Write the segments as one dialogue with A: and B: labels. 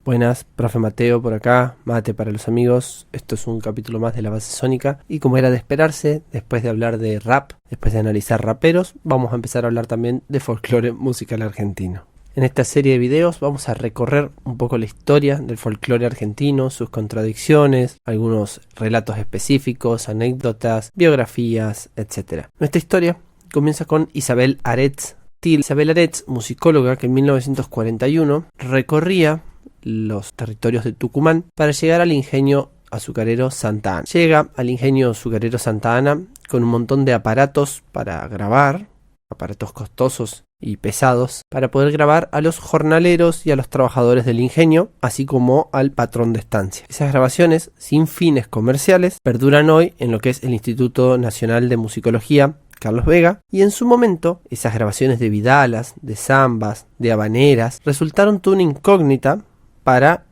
A: Buenas, profe Mateo por acá, mate para los amigos. Esto es un capítulo más de la base sónica y como era de esperarse, después de hablar de rap, después de analizar raperos, vamos a empezar a hablar también de folclore musical argentino. En esta serie de videos vamos a recorrer un poco la historia del folclore argentino, sus contradicciones, algunos relatos específicos, anécdotas, biografías, etc. Nuestra historia comienza con Isabel Aretz Til. Isabel Aretz, musicóloga que en 1941 recorría los territorios de Tucumán para llegar al ingenio azucarero Santa Ana. Llega al ingenio azucarero Santa Ana con un montón de aparatos para grabar, aparatos costosos y pesados, para poder grabar a los jornaleros y a los trabajadores del ingenio, así como al patrón de estancia. Esas grabaciones, sin fines comerciales, perduran hoy en lo que es el Instituto Nacional de Musicología Carlos Vega, y en su momento esas grabaciones de vidalas, de zambas, de habaneras, resultaron toda una incógnita para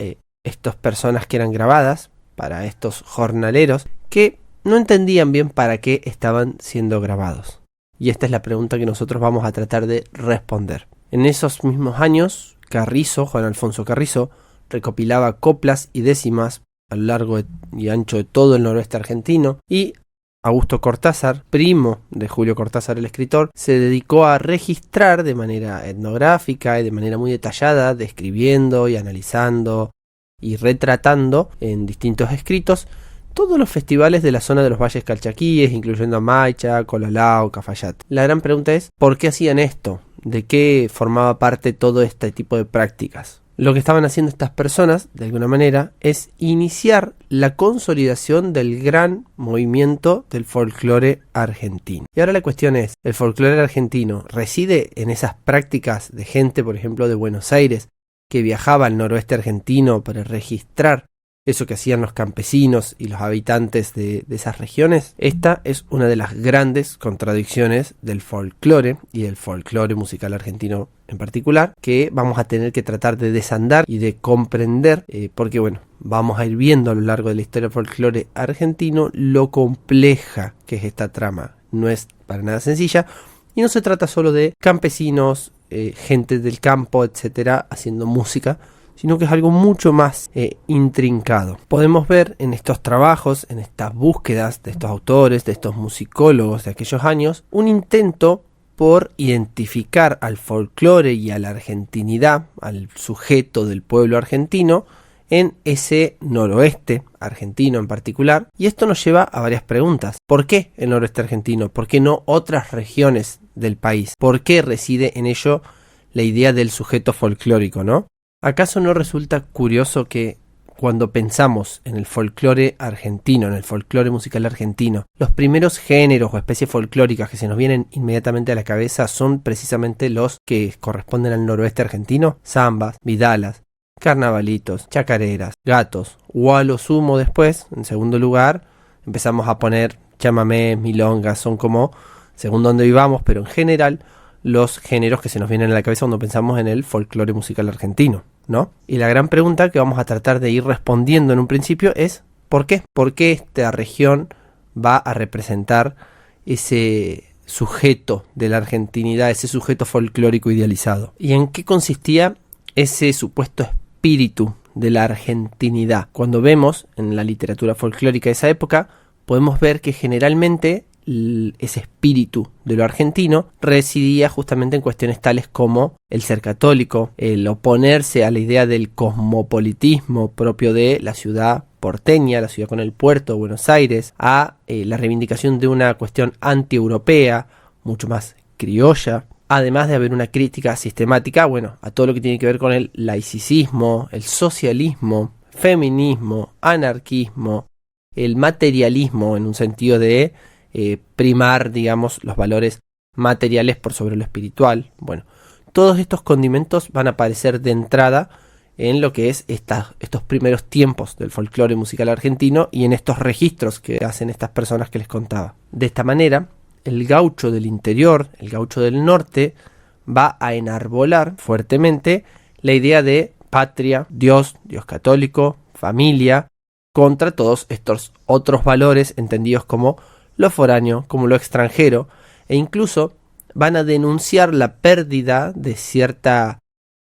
A: estas personas que eran grabadas, para estos jornaleros que no entendían bien para qué estaban siendo grabados. Y esta es la pregunta que nosotros vamos a tratar de responder. En esos mismos años, Carrizo, Juan Alfonso Carrizo, recopilaba coplas y décimas a lo largo y ancho de todo el noroeste argentino, y Augusto Cortázar, primo de Julio Cortázar el escritor, se dedicó a registrar de manera etnográfica y de manera muy detallada, describiendo y analizando y retratando en distintos escritos todos los festivales de la zona de los valles calchaquíes, incluyendo Amaicha, Colalao, Cafayate. La gran pregunta es, ¿por qué hacían esto? ¿De qué formaba parte todo este tipo de prácticas? Lo que estaban haciendo estas personas, de alguna manera, es iniciar la consolidación del gran movimiento del folclore argentino. Y ahora la cuestión es, ¿el folclore argentino reside en esas prácticas de gente, por ejemplo, de Buenos Aires, que viajaba al noroeste argentino para registrar eso que hacían los campesinos y los habitantes de esas regiones? Esta es una de las grandes contradicciones del folclore y del folclore musical argentino en particular, que vamos a tener que tratar de desandar y de comprender, porque bueno, vamos a ir viendo a lo largo de la historia del folclore argentino lo compleja que es esta trama. No es para nada sencilla y no se trata solo de campesinos, gente del campo, etcétera, haciendo música, sino que es algo mucho más intrincado. Podemos ver en estos trabajos, en estas búsquedas de estos autores, de estos musicólogos de aquellos años, un intento por identificar al folclore y a la argentinidad, al sujeto del pueblo argentino, en ese noroeste argentino en particular. Y esto nos lleva a varias preguntas. ¿Por qué el noroeste argentino? ¿Por qué no otras regiones del país? ¿Por qué reside en ello la idea del sujeto folclórico, no? ¿Acaso no resulta curioso que cuando pensamos en el folclore argentino, en el folclore musical argentino, los primeros géneros o especies folclóricas que se nos vienen inmediatamente a la cabeza son precisamente los que corresponden al noroeste argentino? Zambas, vidalas, carnavalitos, chacareras, gatos, o a lo sumo después, en segundo lugar, empezamos a poner chamamés, milongas, son como, según donde vivamos, pero en general, los géneros que se nos vienen a la cabeza cuando pensamos en el folclore musical argentino, ¿no? Y la gran pregunta que vamos a tratar de ir respondiendo en un principio es ¿por qué? ¿Por qué esta región va a representar ese sujeto de la argentinidad, ese sujeto folclórico idealizado? ¿Y en qué consistía ese supuesto espíritu de la argentinidad? Cuando vemos en la literatura folclórica de esa época, podemos ver que generalmente ese espíritu de lo argentino residía justamente en cuestiones tales como el ser católico, el oponerse a la idea del cosmopolitismo propio de la ciudad porteña, la ciudad con el puerto de Buenos Aires, a la reivindicación de una cuestión anti-europea, mucho más criolla, además de haber una crítica sistemática, bueno, a todo lo que tiene que ver con el laicismo, el socialismo, feminismo, anarquismo, el materialismo en un sentido de primar, digamos, los valores materiales por sobre lo espiritual. Bueno, todos estos condimentos van a aparecer de entrada en lo que es estos primeros tiempos del folclore musical argentino y en estos registros que hacen estas personas que les contaba. De esta manera, el gaucho del interior, el gaucho del norte, va a enarbolar fuertemente la idea de patria, Dios católico, familia, contra todos estos otros valores entendidos como lo foráneo, como lo extranjero, e incluso van a denunciar la pérdida de cierta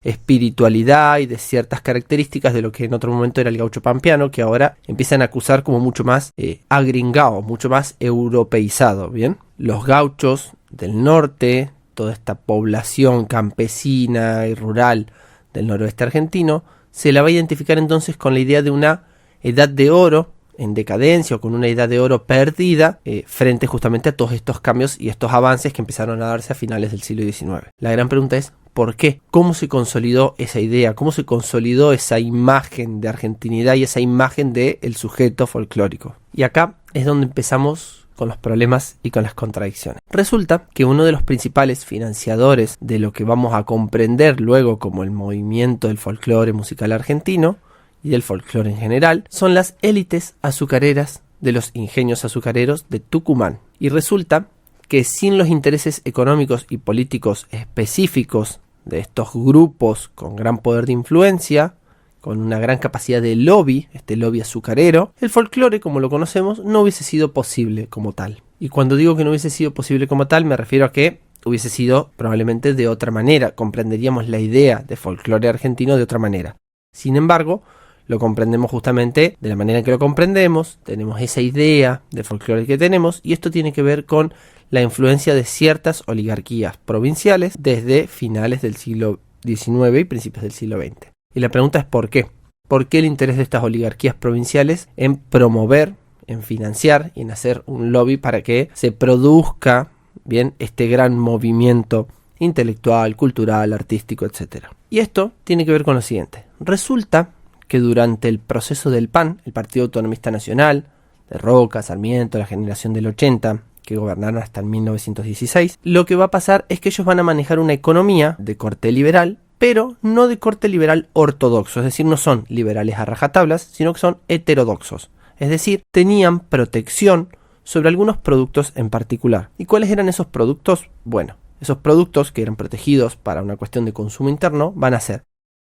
A: espiritualidad y de ciertas características de lo que en otro momento era el gaucho pampeano, que ahora empiezan a acusar como mucho más agringado, mucho más europeizado, ¿bien? Los gauchos del norte, toda esta población campesina y rural del noroeste argentino, se la va a identificar entonces con la idea de una edad de oro en decadencia o con una edad de oro perdida frente justamente a todos estos cambios y estos avances que empezaron a darse a finales del siglo XIX. La gran pregunta es ¿por qué? ¿Cómo se consolidó esa idea? ¿Cómo se consolidó esa imagen de argentinidad y esa imagen del sujeto folclórico? Y acá es donde empezamos con los problemas y con las contradicciones. Resulta que uno de los principales financiadores de lo que vamos a comprender luego como el movimiento del folclore musical argentino y del folclore en general, son las élites azucareras de los ingenios azucareros de Tucumán. Y resulta que sin los intereses económicos y políticos específicos de estos grupos con gran poder de influencia, con una gran capacidad de lobby, este lobby azucarero, el folclore como lo conocemos no hubiese sido posible como tal. Y cuando digo que no hubiese sido posible como tal, me refiero a que hubiese sido probablemente de otra manera, comprenderíamos la idea de folclore argentino de otra manera. Sin embargo, lo comprendemos justamente de la manera en que lo comprendemos, tenemos esa idea de folclore que tenemos, y esto tiene que ver con la influencia de ciertas oligarquías provinciales desde finales del siglo XIX y principios del siglo XX. Y la pregunta es ¿por qué? ¿Por qué el interés de estas oligarquías provinciales en promover, en financiar y en hacer un lobby para que se produzca bien este gran movimiento intelectual, cultural, artístico, etc.? Y esto tiene que ver con lo siguiente. Resulta que durante el proceso del PAN, el Partido Autonomista Nacional, de Roca, Sarmiento, la generación del 80, que gobernaron hasta el 1916, lo que va a pasar es que ellos van a manejar una economía de corte liberal, pero no de corte liberal ortodoxo, es decir, no son liberales a rajatablas, sino que son heterodoxos, es decir, tenían protección sobre algunos productos en particular. ¿Y cuáles eran esos productos? Bueno, esos productos que eran protegidos para una cuestión de consumo interno van a ser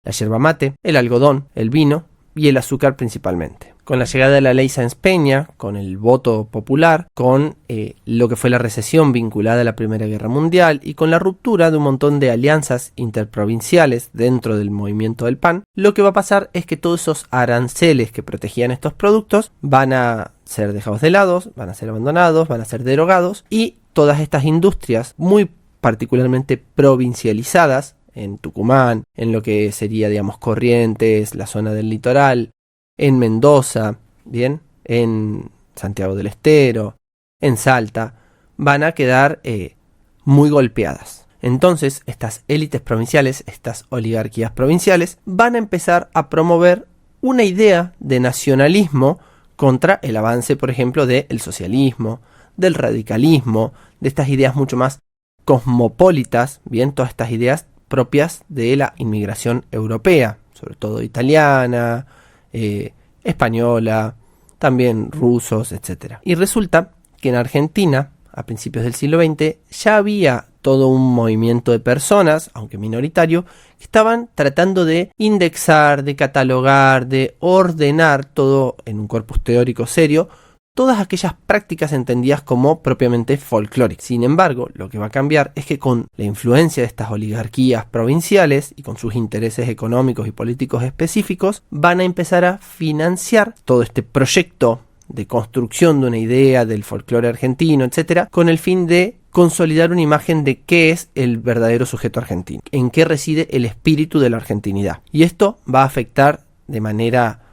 A: la yerba mate, el algodón, el vino y el azúcar principalmente. Con la llegada de la ley Sáenz Peña, con el voto popular, con lo que fue la recesión vinculada a la Primera Guerra Mundial y con la ruptura de un montón de alianzas interprovinciales dentro del movimiento del PAN, lo que va a pasar es que todos esos aranceles que protegían estos productos van a ser dejados de lado, van a ser abandonados, van a ser derogados y todas estas industrias muy particularmente provincializadas en Tucumán, en lo que sería, digamos, Corrientes, la zona del litoral, en Mendoza, bien, en Santiago del Estero, en Salta, van a quedar muy golpeadas. Entonces, estas élites provinciales, estas oligarquías provinciales, van a empezar a promover una idea de nacionalismo contra el avance, por ejemplo, del socialismo, del radicalismo, de estas ideas mucho más cosmopolitas, bien, todas estas ideas propias de la inmigración europea, sobre todo italiana, española, también rusos, etc. Y resulta que en Argentina, a principios del siglo XX, ya había todo un movimiento de personas, aunque minoritario, que estaban tratando de indexar, de catalogar, de ordenar todo en un corpus teórico serio, todas aquellas prácticas entendidas como propiamente folclóricas. Sin embargo, lo que va a cambiar es que con la influencia de estas oligarquías provinciales y con sus intereses económicos y políticos específicos, van a empezar a financiar todo este proyecto de construcción de una idea del folclore argentino, etcétera, con el fin de consolidar una imagen de qué es el verdadero sujeto argentino, en qué reside el espíritu de la argentinidad. Y esto va a afectar de manera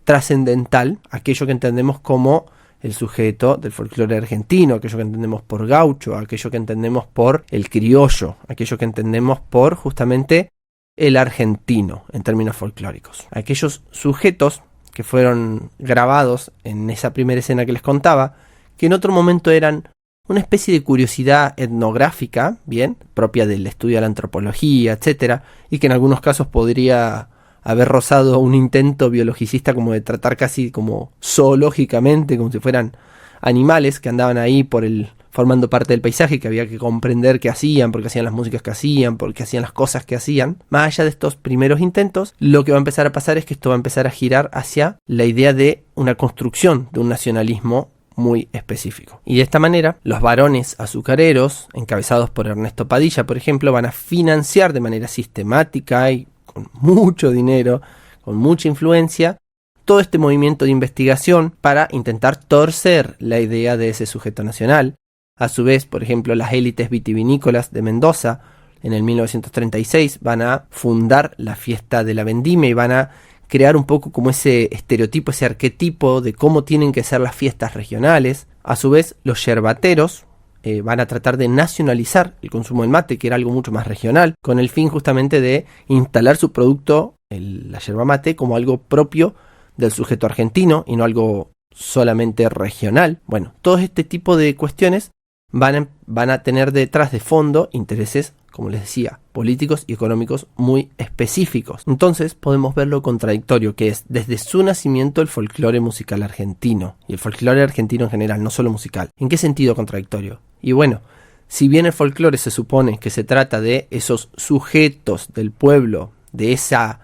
A: trascendental aquello que entendemos como el sujeto del folclore argentino, aquello que entendemos por gaucho, aquello que entendemos por el criollo, aquello que entendemos por justamente el argentino en términos folclóricos. Aquellos sujetos que fueron grabados en esa primera escena que les contaba, que en otro momento eran una especie de curiosidad etnográfica, bien, propia del estudio de la antropología, etcétera, y que en algunos casos podría haber rozado un intento biologicista como de tratar casi como zoológicamente, como si fueran animales que andaban ahí formando parte del paisaje, que había que comprender qué hacían, por qué hacían las músicas que hacían, por qué hacían las cosas que hacían. Más allá de estos primeros intentos, lo que va a empezar a pasar es que esto va a empezar a girar hacia la idea de una construcción de un nacionalismo muy específico. Y de esta manera, los varones azucareros, encabezados por Ernesto Padilla, por ejemplo, van a financiar de manera sistemática y con mucho dinero, con mucha influencia, todo este movimiento de investigación para intentar torcer la idea de ese sujeto nacional. A su vez, por ejemplo, las élites vitivinícolas de Mendoza, en el 1936, van a fundar la fiesta de la vendimia y van a crear un poco como ese estereotipo, ese arquetipo de cómo tienen que ser las fiestas regionales. A su vez, los yerbateros van a tratar de nacionalizar el consumo del mate, que era algo mucho más regional, con el fin justamente de instalar su producto, la yerba mate, como algo propio del sujeto argentino y no algo solamente regional. Bueno, todo este tipo de cuestiones van a tener detrás de fondo intereses, como les decía, políticos y económicos muy específicos. Entonces podemos ver lo contradictorio que es desde su nacimiento el folclore musical argentino, y el folclore argentino en general, no solo musical. ¿En qué sentido contradictorio? Y bueno, si bien el folclore se supone que se trata de esos sujetos del pueblo, de esas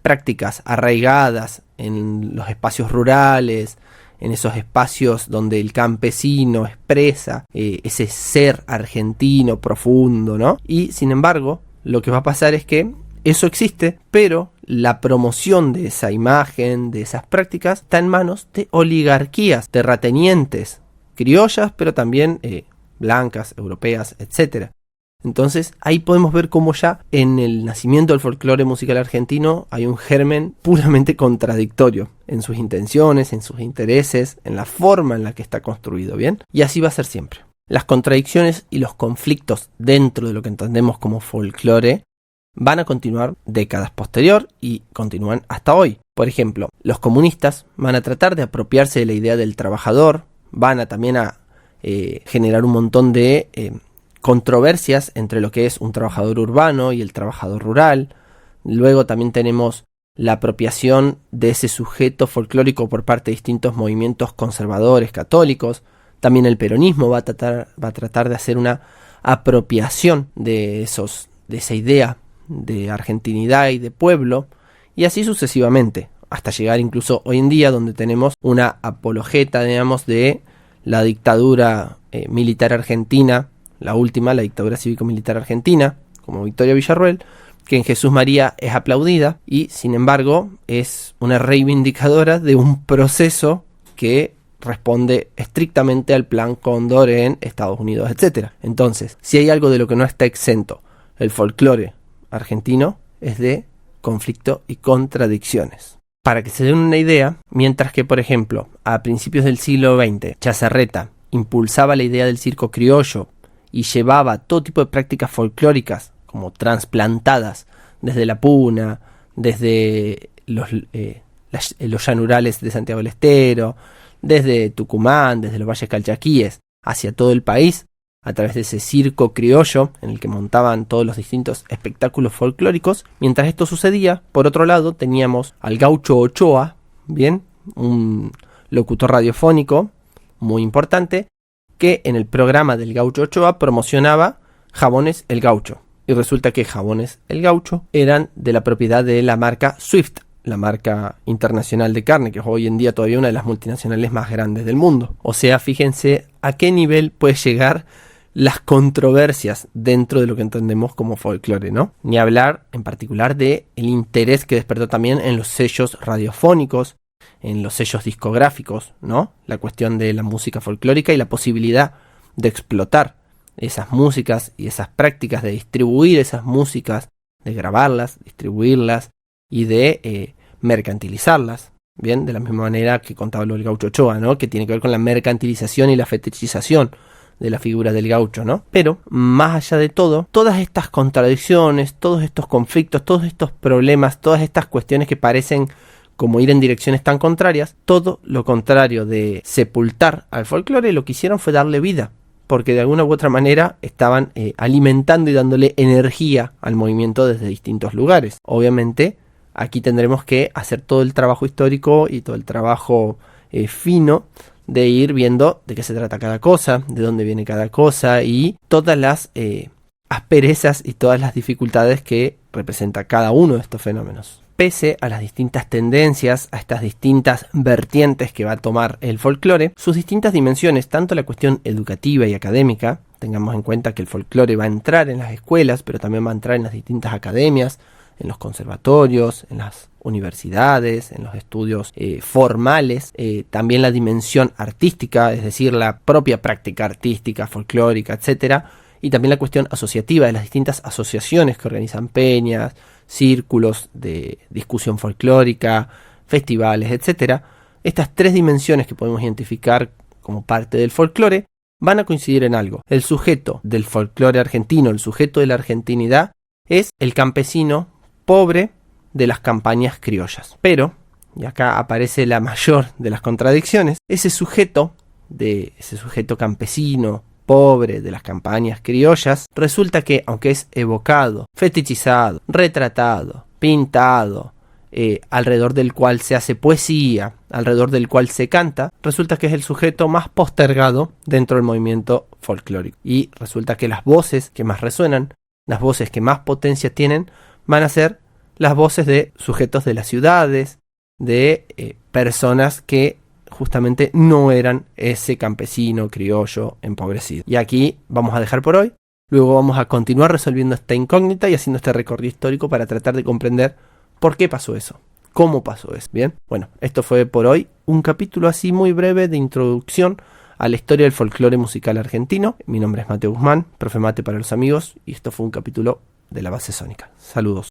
A: prácticas arraigadas en los espacios rurales, en esos espacios donde el campesino expresa ese ser argentino profundo, ¿no? Y sin embargo, lo que va a pasar es que eso existe, pero la promoción de esa imagen, de esas prácticas, está en manos de oligarquías, terratenientes, criollas, pero también blancas, europeas, etcétera. Entonces ahí podemos ver cómo ya en el nacimiento del folclore musical argentino hay un germen puramente contradictorio en sus intenciones, en sus intereses, en la forma en la que está construido, ¿bien? Y así va a ser siempre. Las contradicciones y los conflictos dentro de lo que entendemos como folclore van a continuar décadas posterior y continúan hasta hoy. Por ejemplo, los comunistas van a tratar de apropiarse de la idea del trabajador, van a también a generar un montón de controversias entre lo que es un trabajador urbano y el trabajador rural. Luego también tenemos la apropiación de ese sujeto folclórico por parte de distintos movimientos conservadores católicos. También el peronismo va a tratar de hacer una apropiación de esa idea de argentinidad y de pueblo, y así sucesivamente, hasta llegar incluso hoy en día donde tenemos una apologeta, digamos, de la dictadura militar argentina, la última, la dictadura cívico-militar argentina, como Victoria Villarruel, que en Jesús María es aplaudida y sin embargo es una reivindicadora de un proceso que responde estrictamente al plan Cóndor en Estados Unidos, etc. Entonces, si hay algo de lo que no está exento el folclore argentino, es de conflicto y contradicciones. Para que se den una idea, mientras que, por ejemplo, a principios del siglo XX, Chazarreta impulsaba la idea del circo criollo y llevaba todo tipo de prácticas folclóricas como transplantadas desde la Puna, desde los llanurales de Santiago del Estero, desde Tucumán, desde los valles calchaquíes, hacia todo el país, a través de ese circo criollo en el que montaban todos los distintos espectáculos folclóricos. Mientras esto sucedía, por otro lado, teníamos al Gaucho Ochoa, bien, un locutor radiofónico muy importante, que en el programa del Gaucho Ochoa promocionaba Jabones El Gaucho. Y resulta que Jabones El Gaucho eran de la propiedad de la marca Swift, la marca internacional de carne, que es hoy en día todavía una de las multinacionales más grandes del mundo. O sea, fíjense a qué nivel puede llegar las controversias dentro de lo que entendemos como folclore, ¿no? Ni hablar en particular de el interés que despertó también en los sellos radiofónicos, en los sellos discográficos, ¿no? La cuestión de la música folclórica y la posibilidad de explotar esas músicas y esas prácticas, de distribuir esas músicas, de grabarlas, distribuirlas y de mercantilizarlas, bien, de la misma manera que contaba lo del Gaucho Ochoa, ¿no? Que tiene que ver con la mercantilización y la fetichización de la figura del gaucho, ¿no? Pero, más allá de todo, todas estas contradicciones, todos estos conflictos, todos estos problemas, todas estas cuestiones que parecen como ir en direcciones tan contrarias, todo lo contrario de sepultar al folclore, lo que hicieron fue darle vida, porque de alguna u otra manera estaban alimentando y dándole energía al movimiento desde distintos lugares. Obviamente, aquí tendremos que hacer todo el trabajo histórico y todo el trabajo fino de ir viendo de qué se trata cada cosa, de dónde viene cada cosa y todas las asperezas y todas las dificultades que representa cada uno de estos fenómenos. pese a las distintas tendencias, a estas distintas vertientes que va a tomar el folclore, sus distintas dimensiones, tanto la cuestión educativa y académica, tengamos en cuenta que el folclore va a entrar en las escuelas, pero también va a entrar en las distintas academias, en los conservatorios, en las universidades, en los estudios formales, también la dimensión artística, es decir, la propia práctica artística, folclórica, etcétera, y también la cuestión asociativa de las distintas asociaciones que organizan peñas, círculos de discusión folclórica, festivales, etcétera. Estas tres dimensiones que podemos identificar como parte del folclore van a coincidir en algo. El sujeto del folclore argentino, el sujeto de la argentinidad, es el campesino pobre de las campañas criollas. Pero, y acá aparece la mayor de las contradicciones, ese sujeto campesino pobre de las campañas criollas, resulta que, aunque es evocado, fetichizado, retratado, pintado, alrededor del cual se hace poesía, alrededor del cual se canta, resulta que es el sujeto más postergado dentro del movimiento folclórico. Y resulta que las voces que más resuenan, las voces que más potencia tienen, van a ser las voces de sujetos de las ciudades, de personas que justamente no eran ese campesino criollo empobrecido. Y aquí vamos a dejar por hoy. Luego vamos a continuar resolviendo esta incógnita y haciendo este recorrido histórico para tratar de comprender por qué pasó eso, cómo pasó eso. Bien, bueno, esto fue por hoy un capítulo así muy breve de introducción a la historia del folclore musical argentino. Mi nombre es Mateo Guzmán, profe Mate para los amigos, y esto fue un capítulo de La Base Sónica. Saludos.